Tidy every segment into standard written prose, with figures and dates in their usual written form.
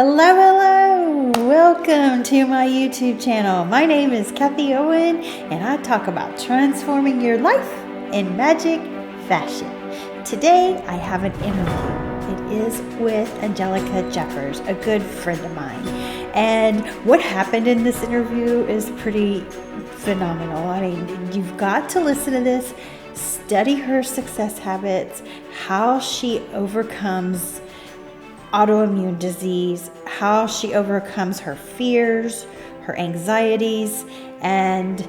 Hello. Welcome to my YouTube channel. My name is Kathie Owen, and I talk about transforming your life in magic fashion. Today, I have an interview. It is with Angelica Jeffers, a good friend of mine. And what happened in this interview is pretty phenomenal. I mean, you've got to listen to this, study her success habits, how she overcomes autoimmune disease, how she overcomes her fears, her anxieties, and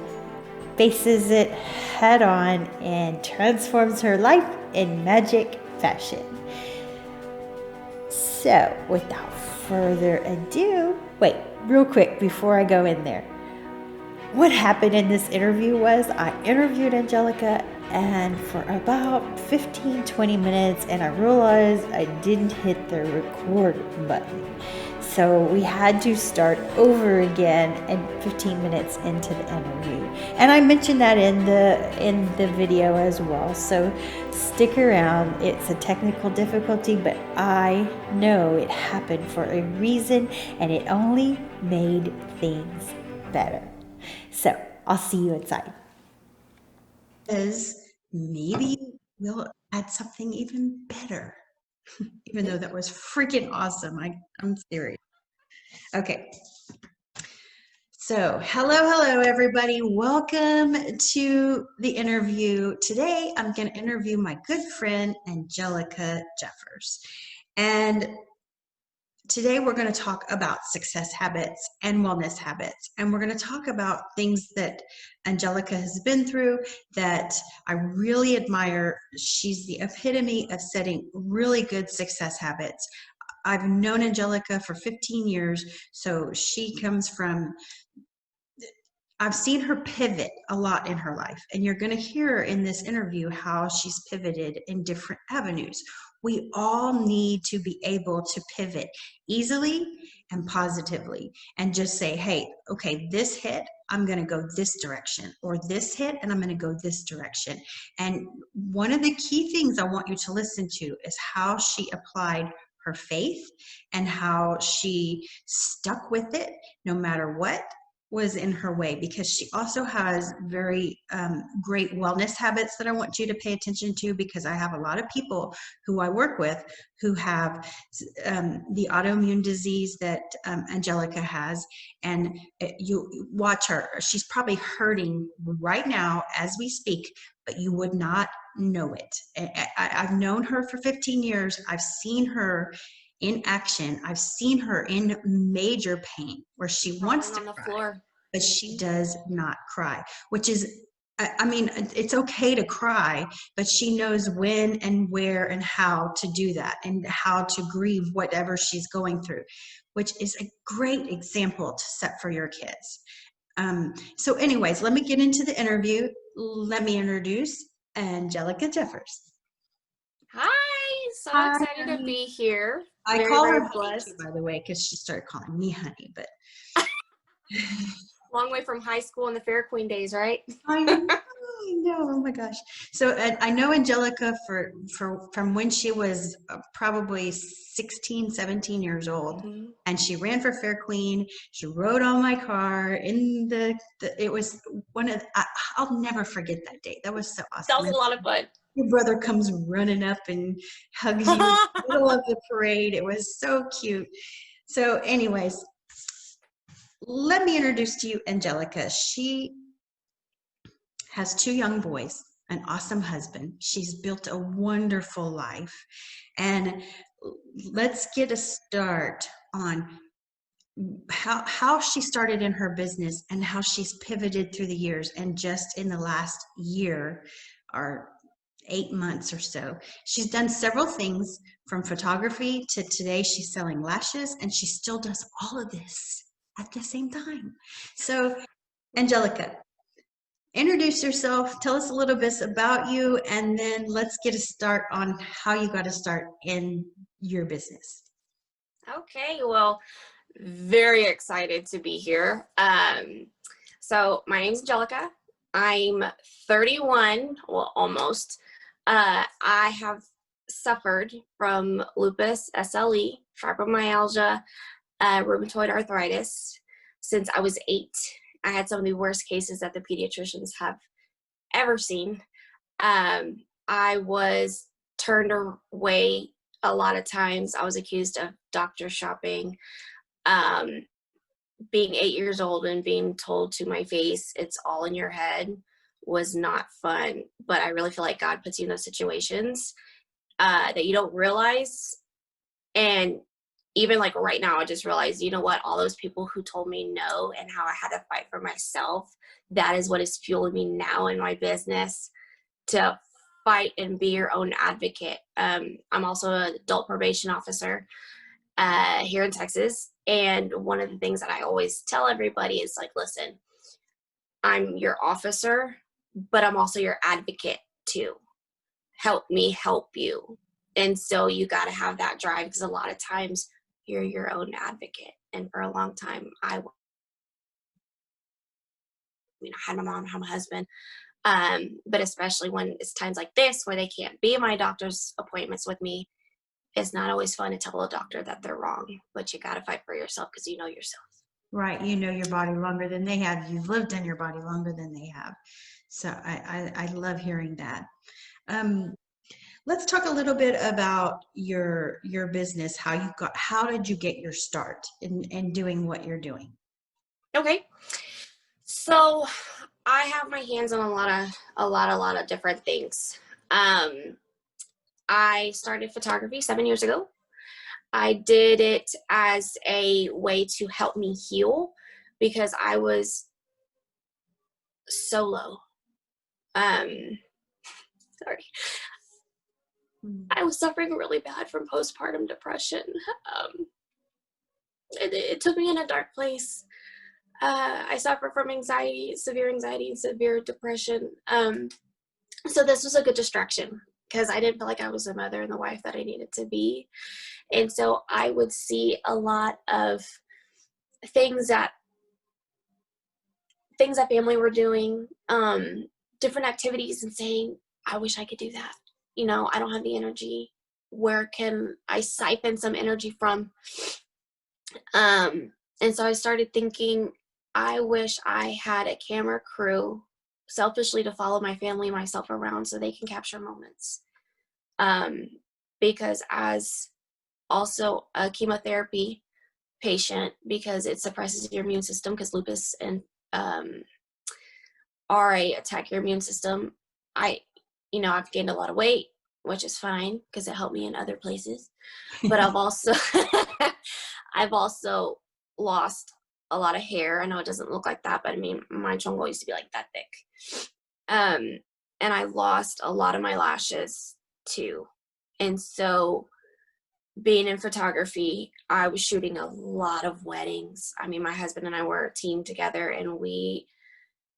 faces it head on and transforms her life in magic fashion. So, without further ado, wait, real quick before I go in there. What happened in this interview was I interviewed Angelica and for about 15-20 minutes, and I realized I didn't hit the record button. So we had to start over again and 15 minutes into the interview. And I mentioned that in the video as well. So stick around. It's a technical difficulty, but I know it happened for a reason, and it only made things better. So I'll see you inside. Maybe we'll add something even better, even though that was freaking awesome. I'm serious. Okay. So hello, everybody. Welcome to the interview. Today, I'm going to interview my good friend, Angelica Jeffers. And today we're going to talk about success habits and wellness habits. And we're going to talk about things that Angelica has been through that I really admire. She's the epitome of setting really good success habits. I've known Angelica for 15 years, so she comes from, I've seen her pivot a lot in her life, and you're going to hear in this interview how she's pivoted in different avenues. We all need to be able to pivot easily and positively and just say, hey, okay, this hit, I'm going to go this direction, or this hit and I'm going to go this direction. And one of the key things I want you to listen to is how she applied her faith and how she stuck with it no matter what was in her way, because she also has very great wellness habits that I want you to pay attention to, because I have a lot of people who I work with who have the autoimmune disease that Angelica has, and you watch her. She's probably hurting right now as we speak, but you would not know it. I've known her for 15 years. I've seen her in action. I've seen her in major pain where she wants to cry, but she does not cry, which is, I mean, it's okay to cry, but she knows when and where and how to do that and how to grieve whatever she's going through, which is a great example to set for your kids. So anyways, let me get into the interview. Let me introduce Angelica Jeffers. Hi, so excited to be here. I call her honey too, by the way, because she started calling me honey, but long way from high school and the Fair Queen days, right? I know. Oh my gosh. So I know Angelica from when she was probably 16, 17 years old, and she ran for Fair Queen. She rode on my car in it was one of, I'll never forget that day. That was so awesome. That was a lot of fun. Your brother comes running up and hugs you in the middle of the parade. It was so cute. So anyways, let me introduce to you Angelica. She has 2 young boys, an awesome husband. She's built a wonderful life. And let's get a start on how she started in her business and how she's pivoted through the years. And just in the last year or 8 months or so, she's done several things, from photography to today she's selling lashes, and she still does all of this at the same time. So Angelica, introduce yourself, tell us a little bit about you, and then let's get a start on how you got to start in your business. Okay, well, very excited to be here. So my name's Angelica. I'm 31, well, almost. I have suffered from lupus, SLE, fibromyalgia, rheumatoid arthritis since I was 8. I had some of the worst cases that the pediatricians have ever seen. I was turned away a lot of times. I was accused of doctor shopping. Being 8 years old and being told to my face, it's all in your head, was not fun. But I really feel like God puts you in those situations that you don't realize. And even like right now, I just realized, you know what, all those people who told me no and how I had to fight for myself, that is what is fueling me now in my business to fight and be your own advocate. I'm also an adult probation officer here in Texas. And one of the things that I always tell everybody is like, listen, I'm your officer, but I'm also your advocate too. Help me help you. And so you got to have that drive, because a lot of times you're your own advocate. And for a long time, I had my mom, had my husband, but especially when it's times like this where they can't be in my doctor's appointments with me, it's not always fun to tell a doctor that they're wrong, but you got to fight for yourself because you know yourself. Right. You know your body longer than they have. You've lived in your body longer than they have. So I love hearing that. Let's talk a little bit about your business, how did you get your start in doing what you're doing? Okay. So I have my hands on a lot of different things. I started photography 7 years ago. I did it as a way to help me heal because I was so low. Sorry. I was suffering really bad from postpartum depression. It took me in a dark place. I suffer from anxiety, and severe depression. So this was a good distraction because I didn't feel like I was the mother and the wife that I needed to be. And so I would see a lot of things that family were doing, different activities, and saying, I wish I could do that. You know, I don't have the energy. Where can I siphon some energy from? And so I started thinking, I wish I had a camera crew selfishly to follow my family and myself around so they can capture moments. Because as also a chemotherapy patient, because it suppresses your immune system, because lupus and RA attack your immune system. I've gained a lot of weight, which is fine because it helped me in other places. But I've also I've also lost a lot of hair. I know it doesn't look like that, but I mean, my chongo used to be like that thick. And I lost a lot of my lashes too. And so being in photography, I was shooting a lot of weddings. I mean, my husband and I were a team together, and we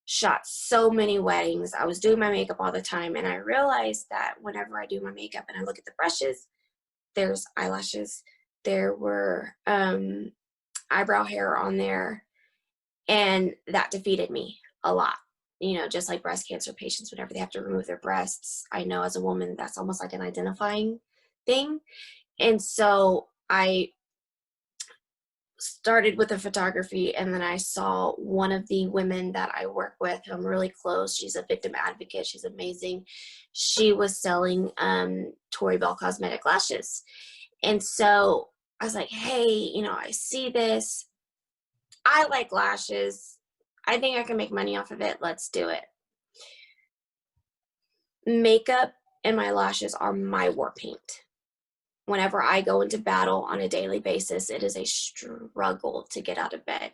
shot so many weddings. I was doing my makeup all the time, and I realized that whenever I do my makeup and I look at the brushes, there's eyelashes, there were eyebrow hair on there, and that defeated me a lot. You know, just like breast cancer patients, whenever they have to remove their breasts, I know as a woman that's almost like an identifying thing. And so I started with the photography, and then I saw one of the women that I work with, who I'm really close. She's a victim advocate. She's amazing. She was selling Tory Bell cosmetic lashes. And so I was like, hey, I see this. I like lashes. I think I can make money off of it. Let's do it. Makeup and my lashes are my war paint. Whenever I go into battle on a daily basis, it is a struggle to get out of bed,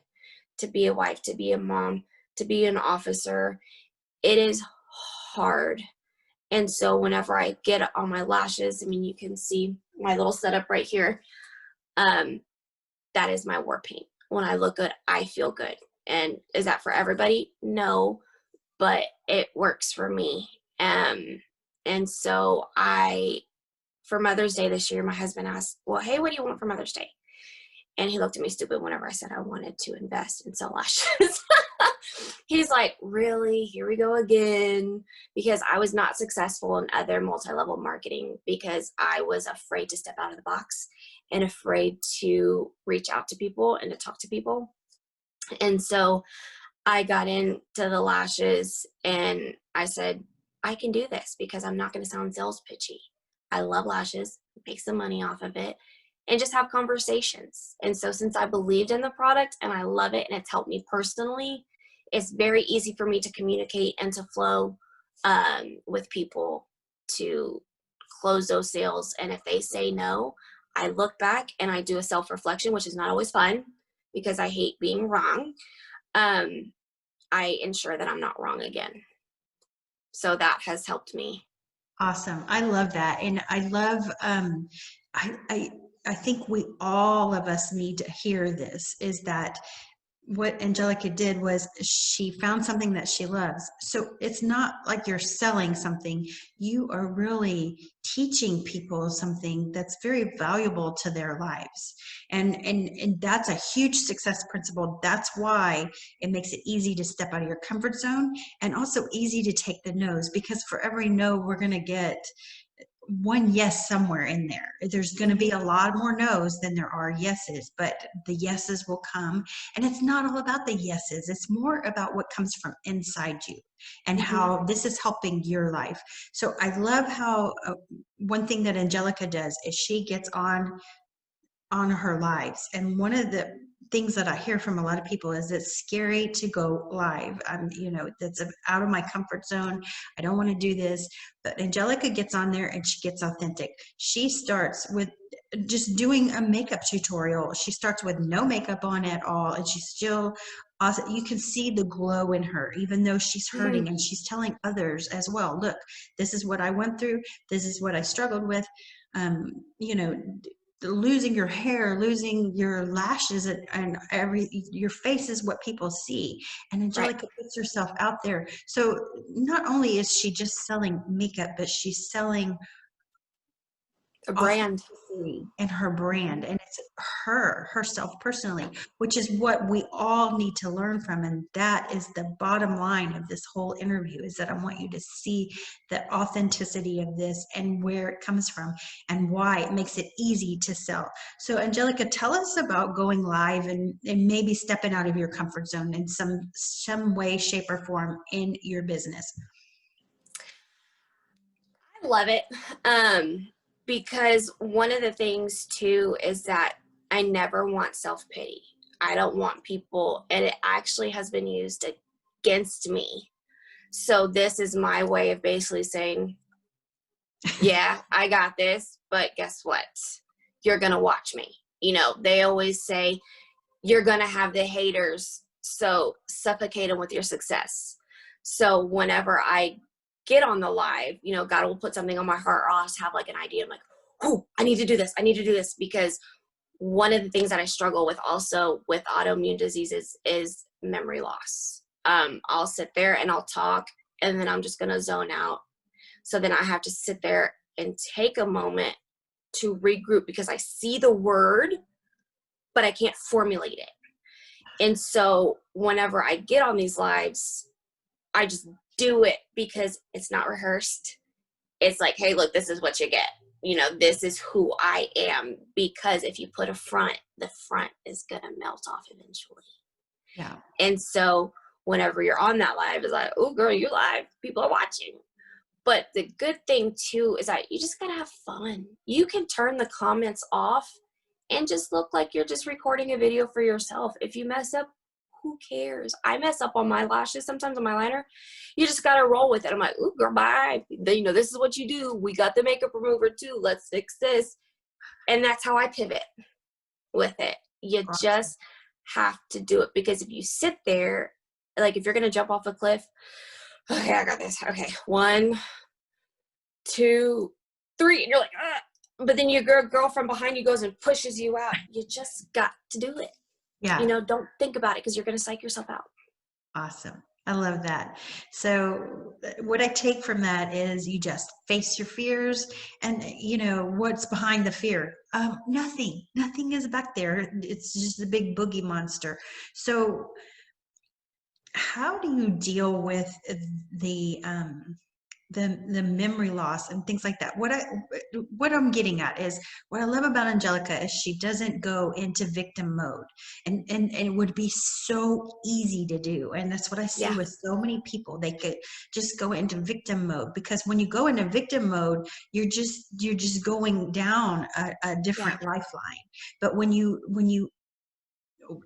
to be a wife, to be a mom, to be an officer. It is hard. And so whenever I get on my lashes, I mean, you can see my little setup right here. That is my war paint. When I look good, I feel good. And is that for everybody? No, but it works for me. And so for Mother's Day this year, my husband asked, well, hey, what do you want for Mother's Day? And he looked at me stupid whenever I said I wanted to invest and sell lashes. He's like, really? Here we go again. Because I was not successful in other multi-level marketing because I was afraid to step out of the box and afraid to reach out to people and to talk to people. And so I got into the lashes and I said, I can do this because I'm not going to sound sales pitchy. I love lashes, make some money off of it, and just have conversations. And so since I believed in the product and I love it and it's helped me personally, it's very easy for me to communicate and to flow with people to close those sales. And if they say no, I look back and I do a self-reflection, which is not always fun because I hate being wrong. I ensure that I'm not wrong again. So that has helped me. Awesome. I love that. And I love, I think all of us need to hear this, is that what Angelica did was she found something that she loves. So it's not like you're selling something. You are really teaching people something that's very valuable to their lives. And that's a huge success principle. That's why it makes it easy to step out of your comfort zone, and also easy to take the no's, because for every no, we're going to get one yes somewhere in there. There's going to be a lot more no's than there are yeses, but the yeses will come. And it's not all about the yeses. It's more about what comes from inside you and how this is helping your life. So I love how one thing that Angelica does is she gets on her lives. And one of the things that I hear from a lot of people is it's scary to go live. That's out of my comfort zone. I don't want to do this. But Angelica gets on there and she gets authentic. She starts with just doing a makeup tutorial. She starts with no makeup on at all. And she's still awesome. You can see the glow in her, even though she's hurting, and she's telling others as well, look, this is what I went through. This is what I struggled with. Losing your hair, losing your lashes, and your face is what people see. And Angelica puts herself out there. So not only is she just selling makeup, but she's selling A brand. and her brand, and it's herself personally, which is what we all need to learn from. And that is the bottom line of this whole interview, is that I want you to see the authenticity of this and where it comes from and why it makes it easy to sell. So Angelica, tell us about going live and maybe stepping out of your comfort zone in some way, shape, or form in your business. I love it. Because one of the things too is that I never want self-pity. I don't want people, and it actually has been used against me. So this is my way of basically saying, yeah, I got this, but guess what? You're going to watch me. They always say you're going to have the haters, so suffocate them with your success. So whenever I get on the live, God will put something on my heart, or I'll just have like an idea. I'm like, oh, I need to do this. I need to do this. Because one of the things that I struggle with also with autoimmune diseases is memory loss. I'll sit there and I'll talk, and then I'm just going to zone out. So then I have to sit there and take a moment to regroup, because I see the word, but I can't formulate it. And so whenever I get on these lives, I just do it because it's not rehearsed. It's like, hey, look, this is what you get. This is who I am. Because if you put a front, the front is going to melt off eventually. Yeah. And so whenever you're on that live, it's like, oh, girl, you're live. People are watching. But the good thing, too, is that you just got to have fun. You can turn the comments off and just look like you're just recording a video for yourself. If you mess up, who cares? I mess up on my lashes sometimes, on my liner. You just got to roll with it. I'm like, ooh, girl, bye. This is what you do. We got the makeup remover, too. Let's fix this. And that's how I pivot with it. You just have to do it. Because if you sit there, like if you're going to jump off a cliff, okay, I got this. Okay, 1, 2, 3. And you're like, ah. But then your girl from behind you goes and pushes you out. You just got to do it. Yeah. Don't think about it, because you're going to psych yourself out. Awesome. I love that. So what I take from that is you just face your fears, and what's behind the fear? Nothing is back there. It's just a big boogie monster. So how do you deal with the the memory loss and things like that? What I'm getting at is, what I love about Angelica is she doesn't go into victim mode, and it would be so easy to do, and that's what I see Yeah. with so many people. They could just go into victim mode, because when you go into victim mode, you're just going down a Yeah. different lifeline. But when you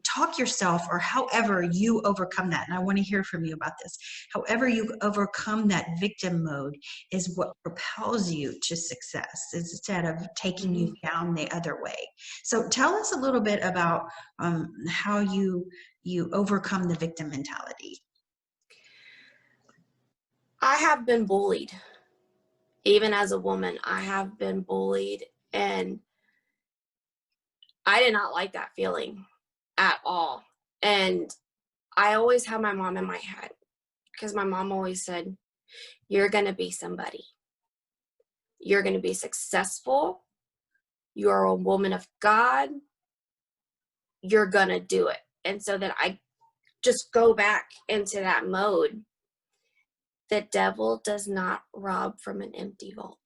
talk yourself, or however you overcome that, and I want to hear from you about this, however you overcome that victim mode is what propels you to success, instead of taking Hmm. you down the other way. So tell us a little bit about how you overcome the victim mentality. I have been bullied. Even as a woman, I have been bullied, and I did not like that feeling at all. And I always had my mom in my head, because my mom always said, you're going to be somebody. You're going to be successful. You're a woman of God. You're going to do it. And so that I just go back into that mode. The devil does not rob from an empty vault.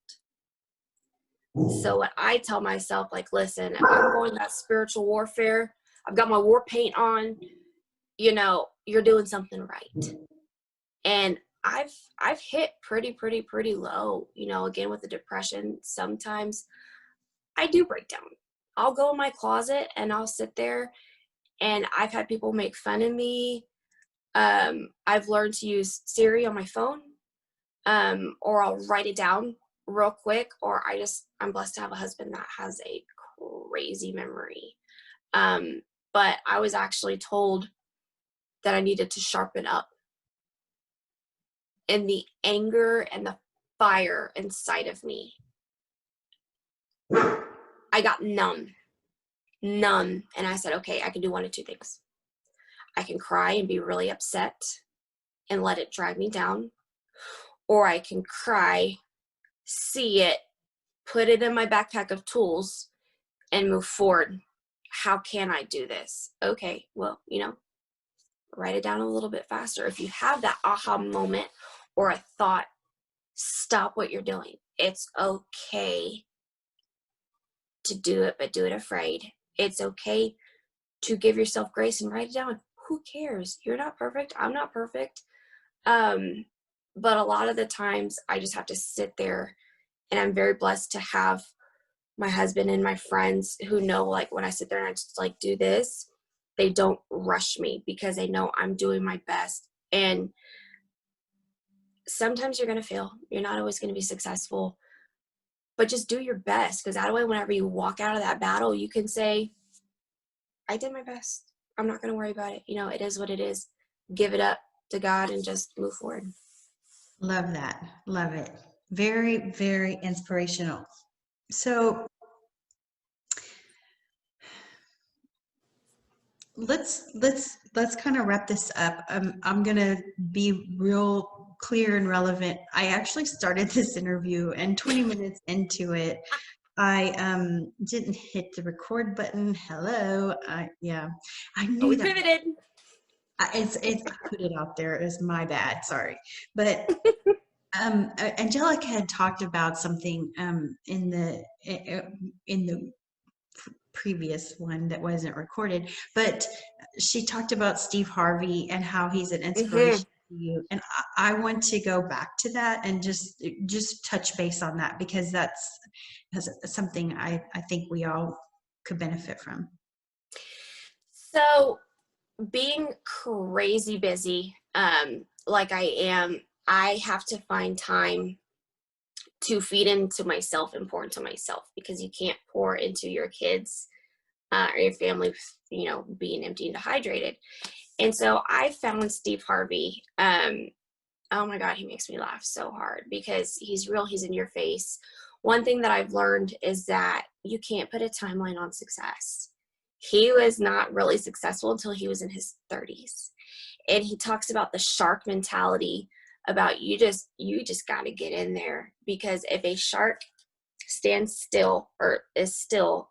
So what I tell myself, like, listen, if I'm going that spiritual warfare, I've got my war paint on, you're doing something right. And I've hit pretty low, again, with the depression. Sometimes I do break down. I'll go in my closet and I'll sit there, and I've had people make fun of me. I've learned to use Siri on my phone, or I'll write it down real quick, or I'm blessed to have a husband that has a crazy memory. But I was actually told that I needed to sharpen up, and the anger and the fire inside of me, I got numb. And I said, okay, I can do one of two things. I can cry and be really upset and let it drag me down, or I can cry, see it, put it in my backpack of tools, and move forward. How can I do this? Okay, well, write it down a little bit faster. If you have that aha moment or a thought, stop what you're doing. It's okay to do it, but do it afraid. It's okay to give yourself grace and write it down. Who cares? You're not perfect. I'm not perfect. But a lot of the times I just have to sit there, and I'm very blessed to have my husband and my friends who know, like, when I sit there and I just like do this, they don't rush me, because they know I'm doing my best. And sometimes you're going to fail. You're not always going to be successful, but just do your best. Because that way, whenever you walk out of that battle, you can say, I did my best. I'm not going to worry about it. It is what it is. Give it up to God and just move forward. Love that. Love it. Very, very inspirational. So let's kind of wrap this up. I'm gonna be real clear and relevant. I actually started this interview, and 20 minutes into it, I didn't hit the record button. Hello. Yeah, I But knew we that. pivoted. It's I put it out there. It's my bad. Sorry, but Angelica had talked about something in the previous one that wasn't recorded, but she talked about Steve Harvey and how he's an Mm-hmm. inspiration to you. And I want to go back to that and just touch base on that, because that's something I think we all could benefit from. So, being crazy busy, like I am, I have to find time to feed into myself and pour into myself, because you can't pour into your kids or your family, being empty and dehydrated. And so I found Steve Harvey. Oh my God, he makes me laugh so hard, because he's real. He's in your face. One thing that I've learned is that you can't put a timeline on success. He was not really successful until he was in his 30s. And he talks about the shark mentality, about you just got to get in there, because if a shark stands still or is still,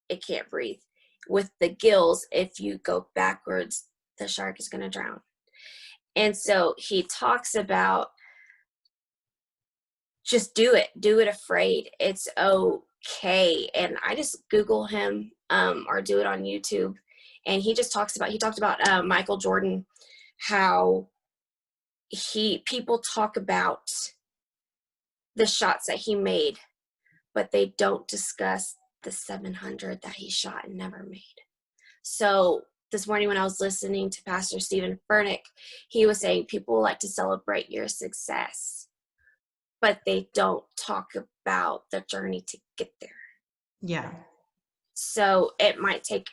it can't breathe. With the gills, if you go backwards, the shark is going to drown. And so he talks about just do it afraid. It's okay. And I just Google him or do it on YouTube. And he talked about Michael Jordan, how people talk about the shots that he made, but they don't discuss the 700 that he shot and never made. So this morning when I was listening to Pastor Stephen Furnick, he was saying people like to celebrate your success, but they don't talk about the journey to get there. Yeah. So it might take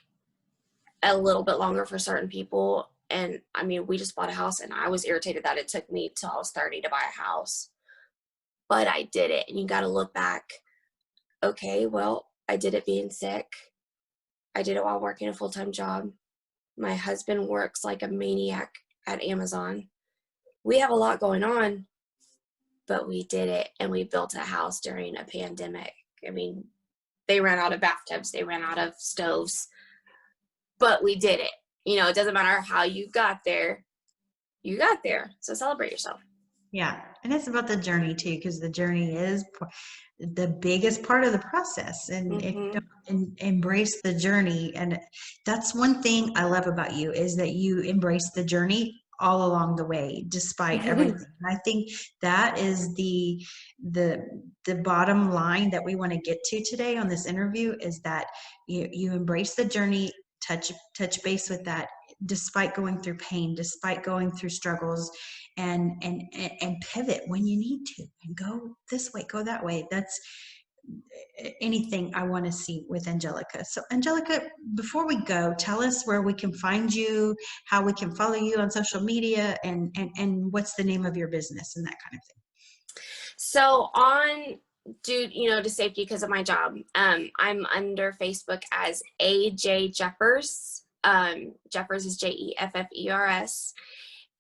a little bit longer for certain people. And I mean, we just bought a house and I was irritated that it took me till I was 30 to buy a house. But I did it. And you got to look back. Okay, well, I did it being sick. I did it while working a full-time job. My husband works like a maniac at Amazon. We have a lot going on, but we did it, and we built a house during a pandemic. I mean, they ran out of bathtubs, they ran out of stoves, but we did it. You know, it doesn't matter how you got there, you got there. So celebrate yourself. Yeah. And it's about the journey too, because the journey is the biggest part of the process. And if you don't embrace the journey, and that's one thing I love about you, is that you embrace the journey all along the way, despite everything. And I think that is the bottom line that we want to get to today on this interview, is that you embrace the journey, touch base with that, despite going through pain, despite going through struggles, and pivot when you need to, and go this way, go that way. That's anything I want to see with Angelica. So Angelica, before we go, tell us where we can find you, how we can follow you on social media, and what's the name of your business and that kind of thing. So to safety because of my job, I'm under Facebook as AJ Jeffers. Jeffers is Jeffers.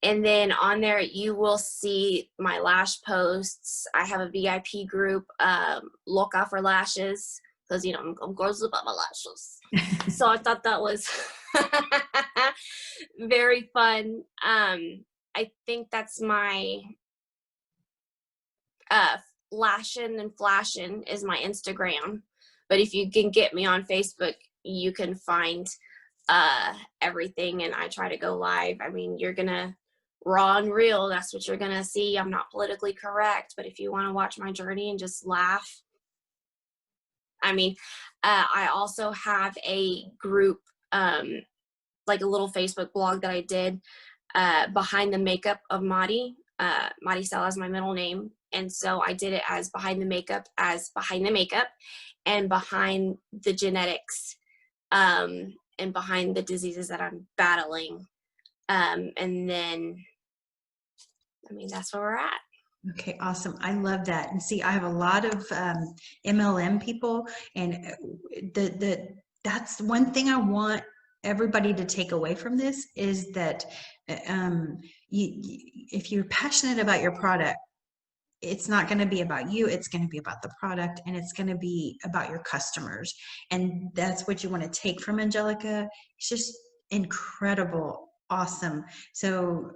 And then on there, you will see my lash posts. I have a VIP group, Loca for lashes, because, I'm girls about my lashes. So I thought that was very fun. I think that's my lashin' and flashin' is my Instagram. But if you can get me on Facebook, you can find everything, and I try to go live. I mean, you're gonna raw and real, that's what you're gonna see. I'm not politically correct, but if you want to watch my journey and just laugh. I mean, I also have a group, like a little Facebook blog that I did, behind the makeup of Madi. Madi Sala is my middle name, and so I did it as behind the makeup, and behind the genetics, and behind the diseases that I'm battling. And then, I mean, that's where we're at. Okay, awesome. I love that. And see, I have a lot of MLM people, and that's one thing I want everybody to take away from this, is that if you're passionate about your product, it's not going to be about you, it's going to be about the product, and it's going to be about your customers. And that's what you want to take from Angelica. It's just incredible, awesome. So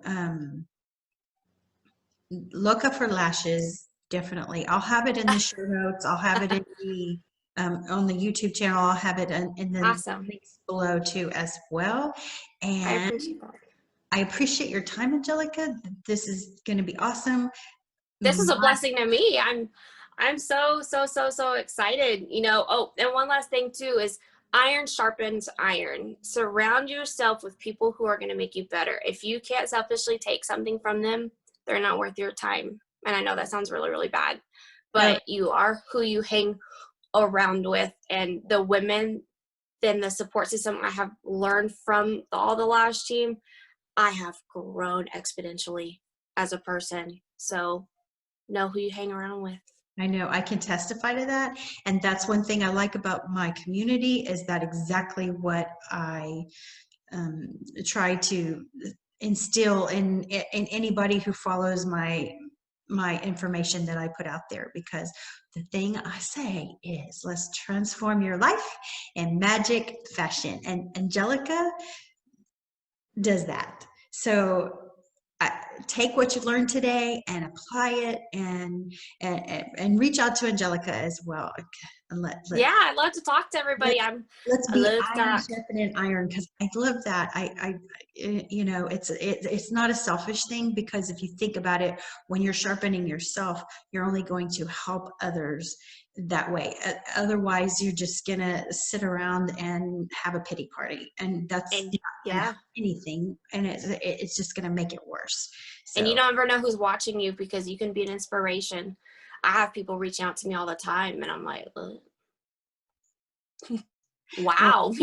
Loca for lashes, definitely. I'll have it in the show notes. I'll have it in the on the YouTube channel. I'll have it in the Awesome. links below too as well. And I appreciate that. I appreciate your time, Angelica. This is going to be awesome. This is a blessing to me. I'm so excited. Oh, and one last thing too is iron sharpens iron. Surround yourself with people who are going to make you better. If you can't selfishly take something from them, they're not worth your time. And I know that sounds really, really bad, but you are who you hang around with. And the women, then the support system I have learned from all the lash team, I have grown exponentially as a person. So know who you hang around with. I know, I can testify to that. And that's one thing I like about my community, is that exactly what I try to instill in anybody who follows my information that I put out there. Because the thing I say is, let's transform your life in magic fashion. And Angelica does that. So take what you learned today and apply it, and reach out to Angelica as well. And Yeah, I love to talk to everybody. let's I be love to iron talk. sharpening iron, because I love that. It's not a selfish thing, because if you think about it, when you're sharpening yourself, you're only going to help others that way. Otherwise, you're just gonna sit around and have a pity party, and that's And not gonna yeah. help anything, and it's just gonna make it worse. And you So never know who's watching you, because you can be an inspiration. I have people reaching out to me all the time, and I'm like, well, wow,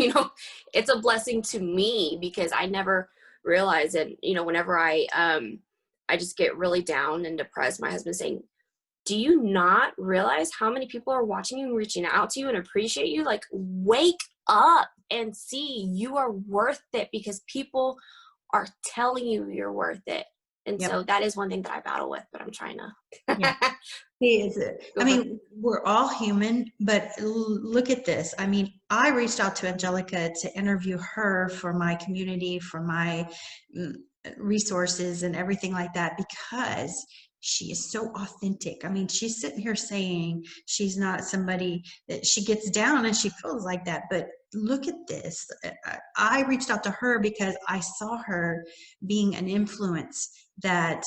it's a blessing to me, because I never realize it. Whenever I just get really down and depressed, my husband's saying, do you not realize how many people are watching you and reaching out to you and appreciate you? Like, wake up and see you are worth it, because people are telling you you're worth it. And yep. so that is one thing that I battle with, but I'm trying to. Yeah. I mean, we're all human, but look at this. I mean, I reached out to Angelica to interview her for my community, for my resources and everything like that, because she is so authentic. I mean, she's sitting here saying she's not somebody that she gets down and she feels like that. But look at this. I reached out to her because I saw her being an influence that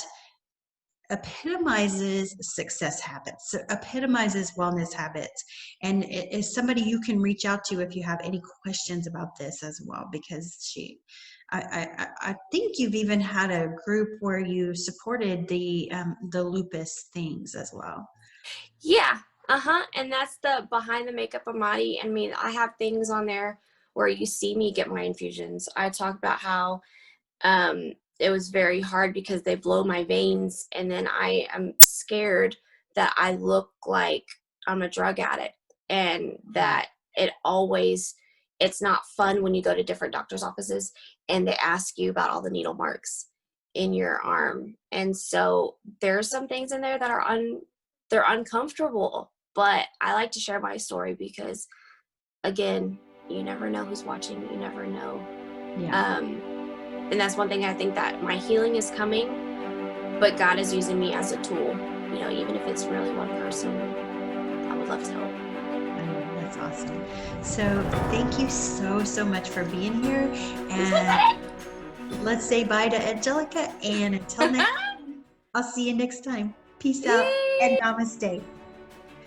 epitomizes success habits, epitomizes wellness habits, and it is somebody you can reach out to if you have any questions about this as well, because I think you've even had a group where you supported the lupus things as well. Yeah. And that's the Behind the Makeup Amati. I mean, I have things on there where you see me get my infusions. I talk about how it was very hard because they blow my veins, and then I am scared that I look like I'm a drug addict, and that it's not fun when you go to different doctor's offices and they ask you about all the needle marks in your arm. And so there's some things in there that are they're uncomfortable, but I like to share my story, because again, you never know who's watching, you never know. Yeah. And that's one thing I think, that my healing is coming, but God is using me as a tool. Even if it's really one person, I would love to help. That's awesome. So thank you so much for being here. And let's say bye to Angelica. And until next time, I'll see you next time. Peace out and namaste.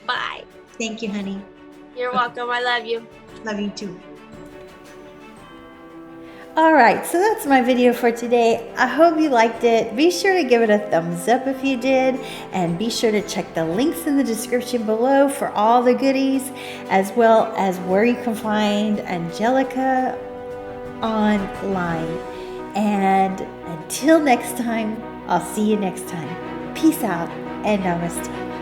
Bye. Thank you, honey. You're welcome. I love you. Love you too. All right, so that's my video for today. I hope you liked it. Be sure to give it a thumbs up if you did, and be sure to check the links in the description below for all the goodies, as well as where you can find Angelica online. And until next time, I'll see you next time. Peace out and namaste.